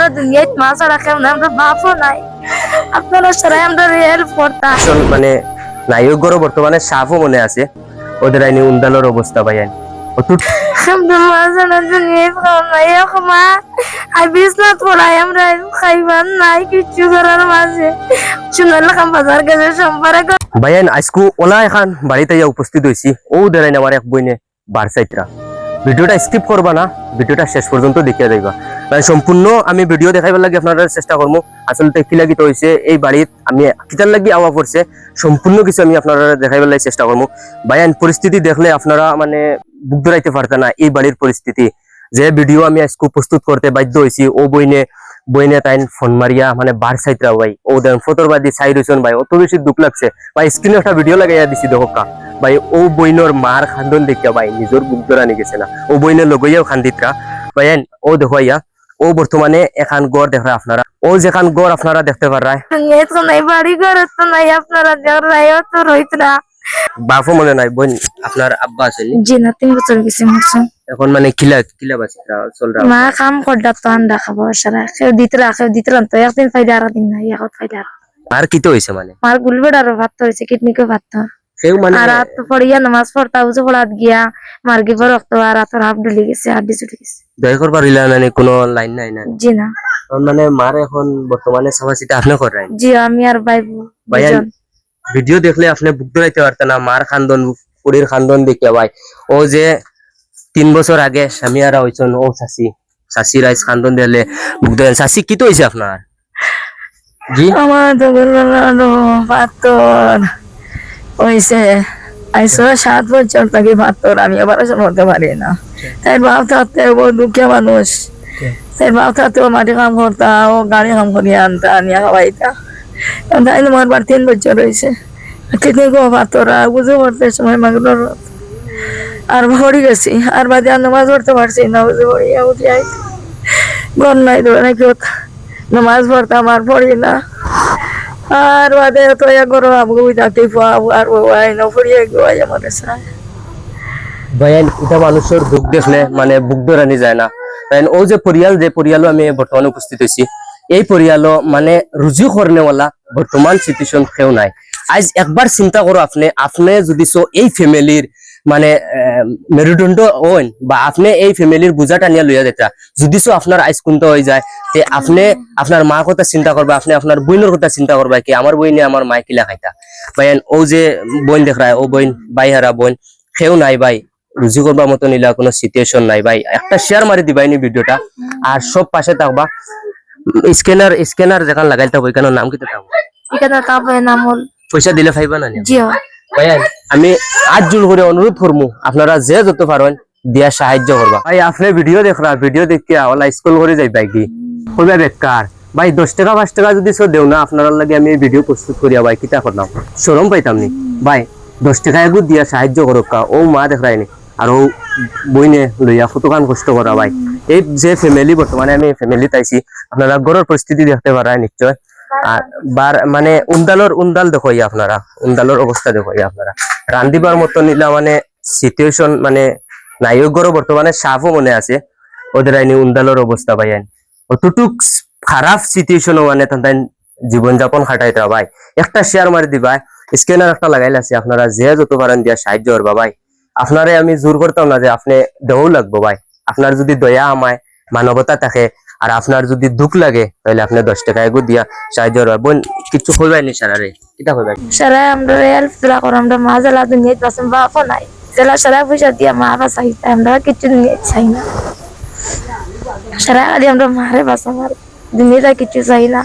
আমরা দুনিয়ায় মা ছাড়া কেউ না, আমরা বাপও নাই। আপনারা সবাই আমরা হেল্প করতাম। মানে নায়কগড় বর্তমানে সাফও মনে আছে ওদের আইনি উন্দালোর অবস্থা ভাই আইন আমরা মা ছাড়া দুনিয়ায় কেউ নাই। এখন মা আর বিছনাত পড়াই আমরা খাইবার নাই কিচ্ছু করার মাঝে সুন্দর লাগাম বাজার গেছে সোমবারে। ভাইয়ান আজকু ওলা এখন বাড়িতে উপস্থিত হয়েছি ও দেরাইন আমার এক বইনে বারসাইতরা। ভিডিওটা স্কিপ করবা না, ভিডিওটা শেষ পর্যন্ত দেখিয়ে যাইবা। মানে সম্পূর্ণ আমি ভিডিও দেখাইবার লাগি আপনারা চেষ্টা করবো। আসলে কি লাগিত হয়েছে এই বাড়িত আমি কিতার লাগি আওয়া পড়ছে সম্পূর্ণ কিছু আমি আপনারা দেখাইবার লাগি চেষ্টা করবো। ভাইয়ান পরিস্থিতি দেখলে আপনারা মানে বুক ধরাইতে পারতেন না এই বাড়ির পরিস্থিতি। যে ভিডিও আমি আজকে প্রস্তুত করতে বাধ্য হয়েছি ও বইনে তাই ফোন মারিয়া মানে বার সাইতরা ভাই ও দেন ফটোরবাদী সাইড হয়েছেন ভাই অত বেশি দুঃখ লাগছে ভাই। স্ক্রিনে একটা ভিডিও লাগাইয়া দিছি দেখা ভাই ও বইনের মার খান্দন দেখিয়া ভাই নিজের বুক ধরা নিয়ে গেছে না। ও বইনের লগইয়াও খান্দিতরা ভাই ও দেখো ইয়া ও বর্তমানে এখান গড় দেখা আপনারা ও যেখান গড় আপনারা দেখতে পারায় বাড়ি ঘর তো নাই আপনারা তো রইতরা বাপও মনে নাই বোন আপনার আব্বা আছে জি না 3 বছর গেছে মরছে। এখন মানে কিলা বাসিরা চল রা মা কাম করডা তো আন্ডা খাবো সারা কেউ দিতরা তো একদিন ফাইদা আর দিন নাই এখন ফাইদা আর কি তো হইছে মানে মার গুলবেড়ারও ভাত হইছে কিডনিকে ভাত কেউ মানে আর রাত পড়িয়া নামাজ পড়তা উজু পড়াত গিয়া মার্গি পর রক্ত আর রাতের হাফ ডুলি গেছে আর ডিসুটি গেছে দয়া করবার ইলা মানে কোনো লাইন নাই না জি না মানে মার এখন বর্তমানে সাবাসিটা আপনি করেন জি আমি আর ভাই ভিডিও দেখলে আপনি বুক ধরাইতে পারতেন না মার খান্দন পুরীর খান্দন দেখিয়া ভাই। ও যে 3 বছর আগে স্বামীরা হইছেন ও চাষি রাইস খান্দন দিলে বুক ধরেন। চাষি কি তো হয়েছে আপনার জি আমার তো পাথর হইছে আইসো 7 বছর থেকে পাথর আমি আবার মরতে পারি না। তাই বাপ থাকতে ও দুঃখে মানুষ তাই বাপ থাকতে ও মাটি কাম করতা ও গাড়ি কাম করিয়া আনতা আনিয়া খাওয়াইতা। তাই মরবার 3 বছর হয়েছে কিডনি গো পাথর আর বুঝে পড়তে সময় মাগুর আর ভরি গেছি আর বাদে আর নামাজ পড়তে পারছি না বুঝে পড়িয়া উঠে আইছি গন নাই ধরে নাকি নামাজ পড়তাম আর পড়ি না আর বাদে তো গরম আবু থাকতে আর পড়িয়া গোয়াই আমার ভাইয়ান এটা মানুষের দুঃখ দেখলে মানে বুক ধরানি যায় না। কারণ ও যে পরিয়ালও আমি বর্তমানে উপস্থিত হয়েছি এই পরিয়ালও মানে রুজু করনেওয়ালা বর্তমান সিচুয়েশন কেউ নাই। আজ একবার চিন্তা করো আপনি যদি এই ফ্যামিলির মানে মেরুদণ্ড হন বা আপনি এই ফ্যামিলির বোঝাটা নিয়ে লইয়া যেতা যদি আপনার আইস কোনটা হয়ে যায় তে আপনি আপনার মা কথা চিন্তা করবা আপনি আপনার বোনের কথা চিন্তা করবা কি আমার বইনে আমার মা কিলা খাইতা। ভাইয়ান ও যে বোন দেখায় ও বোন বাইহারা বোন কেউ নাই ভাই রুজি করবার মতো নিলা কোনো সিচুয়েশন নাই ভাই। একটা শেয়ার মারি দিবাইনি ভিডিওটা আর সব পাশে থাকবা। স্ক্যানার যেখান লাগাইতে হবে কেন নাম কিতে থাকবো এখানে তাবে নামল পয়সা দিলে পাইবা না জি ভাইয়া আমি আজ জোর করে অনুরোধ করবো আপনারা যে যত পারেন দিয়া সাহায্য করবা ভাই। আপনি ভিডিও দেখরা ভিডিও দেখিয়া ওলা স্কুল করে যাইবা কি কইবা বেকার ভাই 10 টাকা 5 টাকা যদি দেও না আপনার লাগে আমি ভিডিও প্রস্তুত করিয়া ভাই কিতা করলাম শরম পাইতাম নি ভাই 10 টাকা এগু দিয়া সাহায্য করকা ও মা দেখরাইনি আর ও বইনে লইয়া কতখান কষ্ট করা ভাই। এই যে ফ্যামিলি বর্তমানে আমি ফ্যামিলি তাইছি আপনারা ঘরের পরিস্থিতি দেখতে পারেন নিশ্চয়। আর মানে উন্দাল দেখো আপনারা উন্দালোর অবস্থা দেখো আপনারা রান্দিবার মতো নিলা মানে সিচুয়েশন মানে নায়কগড় বর্তমানে সাফও মনে আছে ওদের আইনি উন্দালোর অবস্থা ভাই আইন অতটুক খারাপ সিচুয়েশনও মানে তাই জীবনযাপন খাটাইতে ভাই। একটা শেয়ার মারি দিবা স্ক্যানার একটা লাগাইলে আছে আপনারা যে যত পারেন দিয়া সাহায্য করবা ভাই। আপনারে আমি জোর করতাম না যে আপনি দেও লাগবো ভাই। আপনার যদি দয়া আমায় মানবতা থাকে আর আপনার যদি দুঃখ লাগে তাহলে আপনি 10 টাকা এগু দিয়া সাহায্য করবা বোন। কিছু কইবাইনি সারারে কিটা কইবাই সারা আমরা হেল্প ফিলা কর আমরা মা জ্বালা দুনিয়ায় বাসন বাপও নাই সারা পয়সা দিয়া মা বাসাই আমরা কিছু নিয়ে চাই না সারা আদি আমরা মারে বাসা মার দুনিয়াটা কিছু চাই না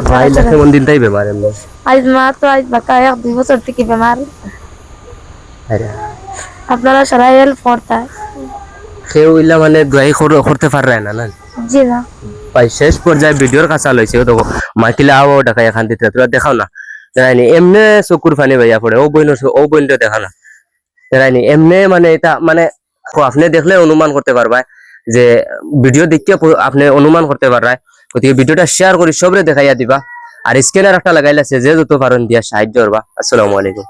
ভাই লাখে মন দিন তাই বেমার এমন আজ মা তো আজ বাকা 1-2 বছর থেকে বেমার আপনারা সারা হেল্প করতা কেউ ইলা মানে দোয়াই করতে পারে না না জি না ভাই। শেষ পর্যায়ে ভিডিওর কাছে লইছে দেখো মাইকিলা আও ঢাকা এখান দিতে তোরা দেখাও না জানি এমনে চকুর ফানি ভাইয়া পড়ে ও বইনটা দেখা না জানি এমনে মানে এটা মানে আপনি দেখলে অনুমান করতে পারবা যে ভিডিও দেখিয়ে আপনি অনুমান করতে পারবা। গতিকে ভিডিওটা শেয়ার করে সবরে দেখাইয়া দিবা আর স্ক্যানার একটা লাগাইলে যে যত পারেন দিয়া সাহায্য করবা। আসসালামু আলাইকুম।